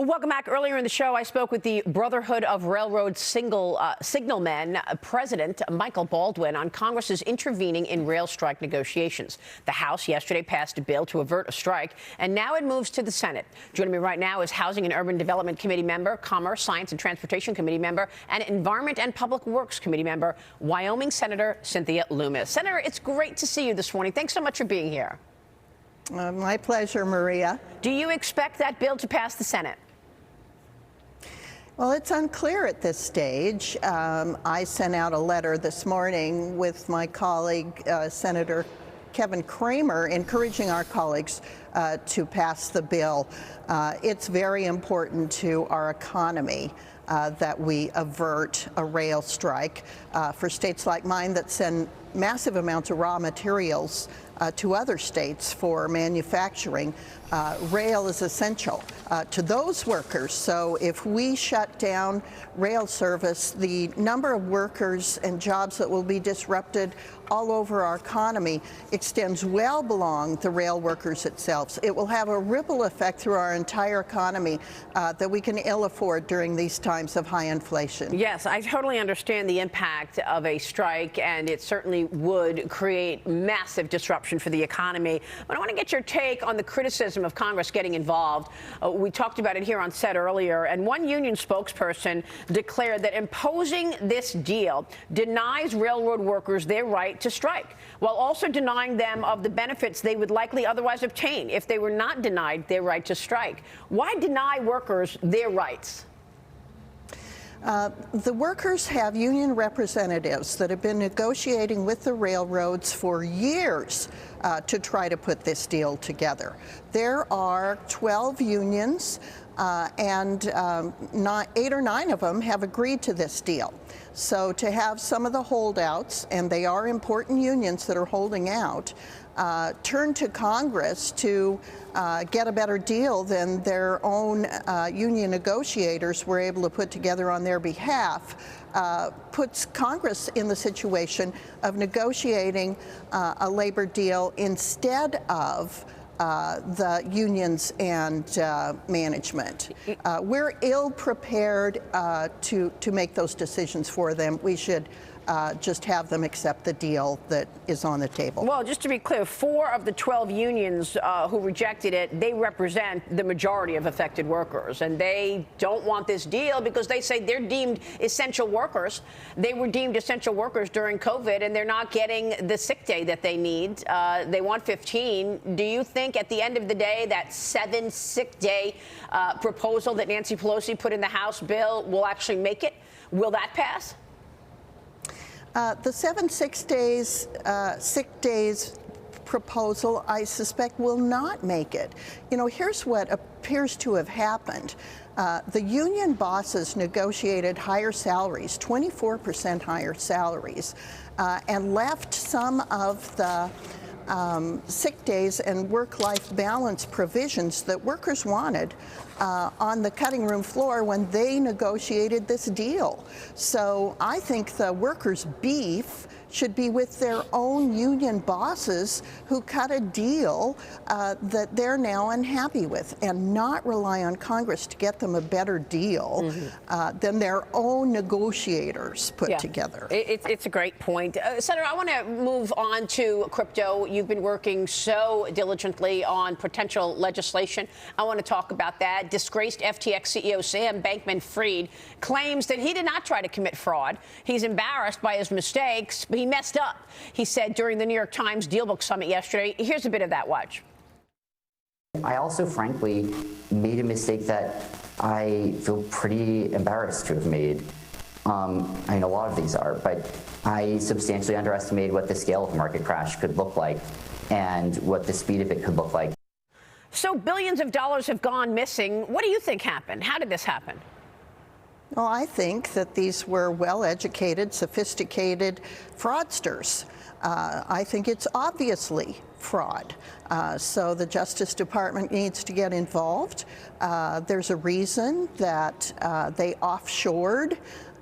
Well, welcome back. Earlier in the show, I spoke with the Brotherhood of Railroad Signalmen President Michael Baldwin on Congress's intervening in rail strike negotiations. The House yesterday passed a bill to avert a strike, and now it moves to the Senate. Joining me right now is Housing and Urban Development Committee member, Commerce, Science and Transportation Committee member, and Environment and Public Works Committee member, Wyoming Senator Cynthia Lummis. Senator, it's great to see you this morning. Thanks so much for being here. My pleasure, Maria. Do you expect that bill to pass the Senate? Well, it's unclear at this stage. I sent out a letter this morning with my colleague, Senator Kevin Cramer, encouraging our colleagues to pass the bill. It's very important to our economy that we avert a rail strike. For states like mine that send massive amounts of raw materials to other states for manufacturing, rail is essential to those workers. So if we shut down rail service, the number of workers and jobs that will be disrupted all over our economy extends well beyond the rail workers itself. It will have a ripple effect through our entire economy that we can ill afford during these times of high inflation. Yes, I totally understand the impact of a strike, and it certainly would create massive disruption for the economy. But I want to get your take on the criticism of Congress getting involved. We talked about it here on set earlier, and one union spokesperson declared that imposing this deal denies railroad workers their right to strike, while also denying them of the benefits they would likely otherwise obtain if they were not denied their right to strike. Why deny workers their rights? The workers have union representatives that have been negotiating with the railroads for years to try to put this deal together. There are 12 unions, and 8 or 9 of them have agreed to this deal. So to have some of the holdouts, and they are important unions that are holding out, turn to Congress to get a better deal than their own union negotiators were able to put together on their behalf, puts Congress in the situation of negotiating a labor deal instead of the unions and management. We're ill-prepared to make those decisions for them. We should just have them accept the deal that is on the table. Well, just to be clear, 4 of the 12 unions who rejected it, they represent the majority of affected workers, and they don't want this deal because they say they're deemed essential workers. They were deemed essential workers during COVID, and they're not getting the sick day that they need. They want 15. Do you think at the end of the day that 7 sick day proposal that Nancy Pelosi put in the House bill will actually make it? Will that pass? The 7 sick days proposal, I suspect, will not make it. You know, here's what appears to have happened. The union bosses negotiated higher salaries, 24% higher salaries, and left some of the sick days and work-life balance provisions that workers wanted on the cutting room floor when they negotiated this deal. So I think the workers' beef should be with their own union bosses who cut a deal that they're now unhappy with, and not rely on Congress to get them a better deal than their own negotiators put together. It's a great point. Senator, I want to move on to crypto. You've been working so diligently on potential legislation. I want to talk about that. Disgraced FTX CEO Sam Bankman-Fried claims that he did not try to commit fraud. He's embarrassed by his mistakes, but he messed up, he said during the New York Times Dealbook Summit yesterday. Here's a bit of that. Watch. I also, frankly, made a mistake that I feel pretty embarrassed to have made. I mean, a lot of these are, but I substantially underestimated what the scale of a market crash could look like and what the speed of it could look like. So billions of dollars have gone missing. What do you think happened? How did this happen? Well, I think that these were well-educated, sophisticated fraudsters. I think it's obviously fraud. So the Justice Department needs to get involved. There's a reason that they offshored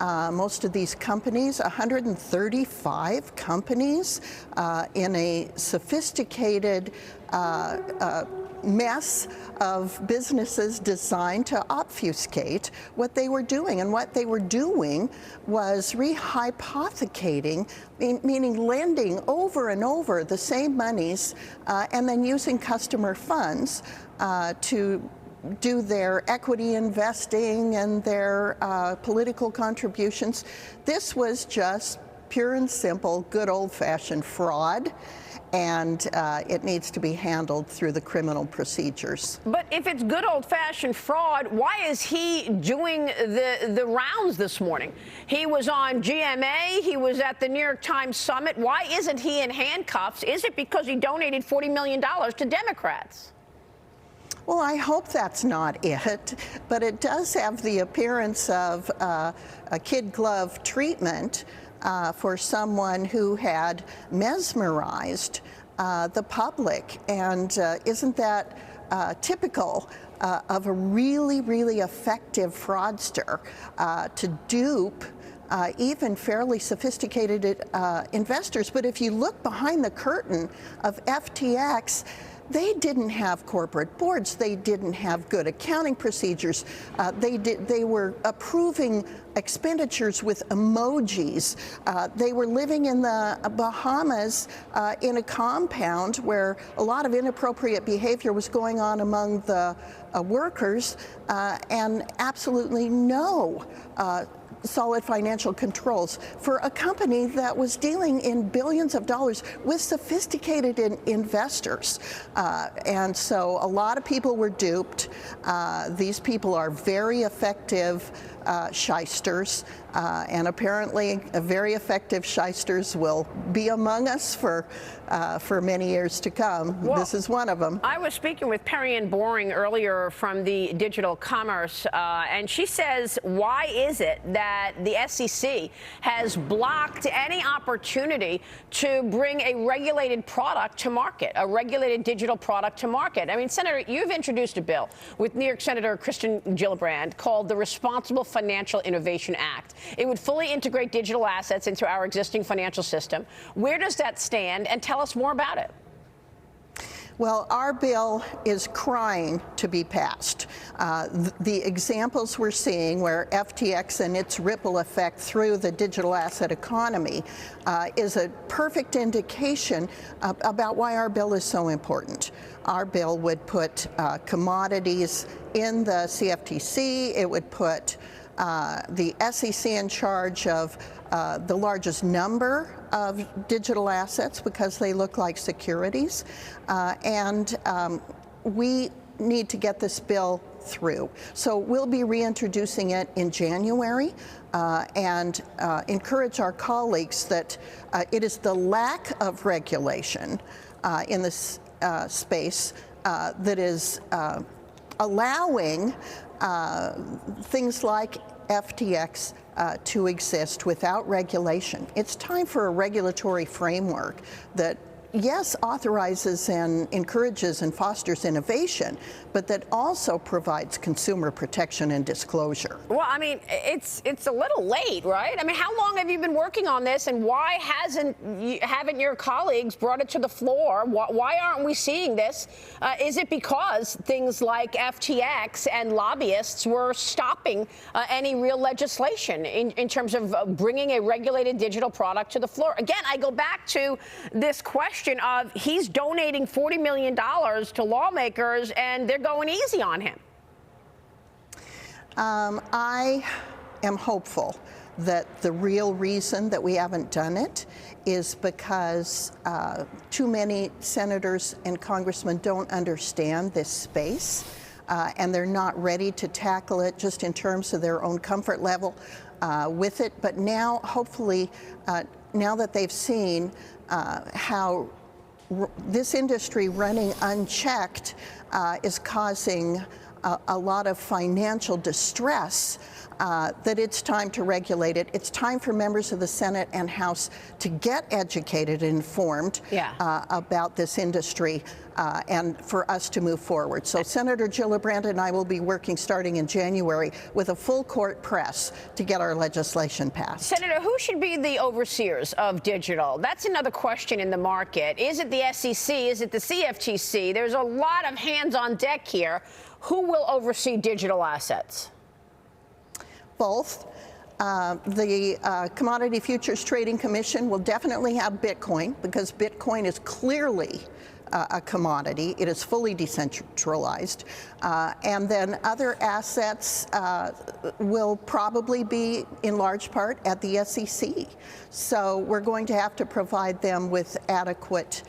most of these companies, 135 companies, in a sophisticated mess of businesses designed to obfuscate what they were doing. And what they were doing was rehypothecating, meaning lending over and over the same monies and then using customer funds to do their equity investing and their political contributions. This was just pure and simple, good old-fashioned fraud, and it needs to be handled through the criminal procedures. But if it's good old-fashioned fraud, why is he doing the rounds this morning? He was on GMA, he was at the New York Times Summit. Why isn't he in handcuffs? Is it because he donated $40 million to Democrats? Well, I hope that's not it, but it does have the appearance of a kid glove treatment for someone who had mesmerized the public. And isn't that typical of a really, really effective fraudster to dupe even fairly sophisticated investors? But if you look behind the curtain of FTX, they didn't have corporate boards. They didn't have good accounting procedures. They were approving expenditures with emojis. They were living in the Bahamas in a compound where a lot of inappropriate behavior was going on among the workers, and absolutely no solid financial controls for a company that was dealing in billions of dollars with sophisticated investors. And so a lot of people were duped. These people are very effective shysters, and apparently very effective shysters will be among us for many years to come. Well, this is one of them. I was speaking with Perianne Boring earlier from the Digital Commerce, and she says, why is it that the SEC has blocked any opportunity to bring a regulated product to market, a regulated digital product to market? I mean, Senator, you've introduced a bill with New York Senator Kirsten Gillibrand called the Responsible Financial Innovation Act. It would fully integrate digital assets into our existing financial system. Where does that stand? And tell us more about it. Well, our bill is crying to be passed. The examples we're seeing where FTX and its ripple effect through the digital asset economy is a perfect indication about why our bill is so important. Our bill would put commodities in the CFTC. It would put the SEC in charge of the largest number of digital assets because they look like securities. And we need to get this bill through. So we'll be reintroducing it in January and encourage our colleagues that it is the lack of regulation in this space that is allowing things like FTX to exist without regulation. It's time for a regulatory framework that, yes, authorizes and encourages and fosters innovation, but that also provides consumer protection and disclosure. Well, I mean, it's a little late, right? I mean, how long have you been working on this, and why haven't your colleagues brought it to the floor? Why aren't we seeing this? Is it because things like FTX and lobbyists were stopping any real legislation in terms of bringing a regulated digital product to the floor? Again, I go back to this question of he's donating $40 million to lawmakers and they're going easy on him. I am hopeful that the real reason that we haven't done it is because too many senators and congressmen don't understand this space and they're not ready to tackle it just in terms of their own comfort level with it. But now, hopefully, now that they've seen how this industry running unchecked is causing a lot of financial distress, that it's time to regulate it. It's time for members of the Senate and House to get educated and informed about this industry and for us to move forward. So Senator Gillibrand and I will be working starting in January with a full court press to get our legislation passed. Senator, who should be the overseers of digital? That's another question in the market. Is it the SEC? Is it the CFTC? There's a lot of hands on deck here. Who will oversee digital assets? Both. The Commodity Futures Trading Commission will definitely have Bitcoin, because Bitcoin is clearly a commodity. It is fully decentralized. And then other assets will probably be, in large part, at the SEC. So we're going to have to provide them with adequate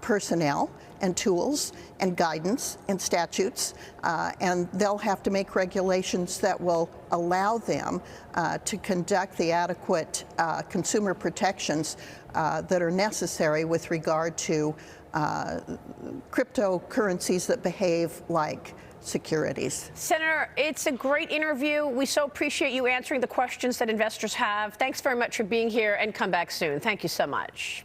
personnel and tools and guidance and statutes, and they'll have to make regulations that will allow them to conduct the adequate consumer protections that are necessary with regard to cryptocurrencies that behave like securities. Senator, it's a great interview. We so appreciate you answering the questions that investors have. Thanks very much for being here, and come back soon. Thank you so much.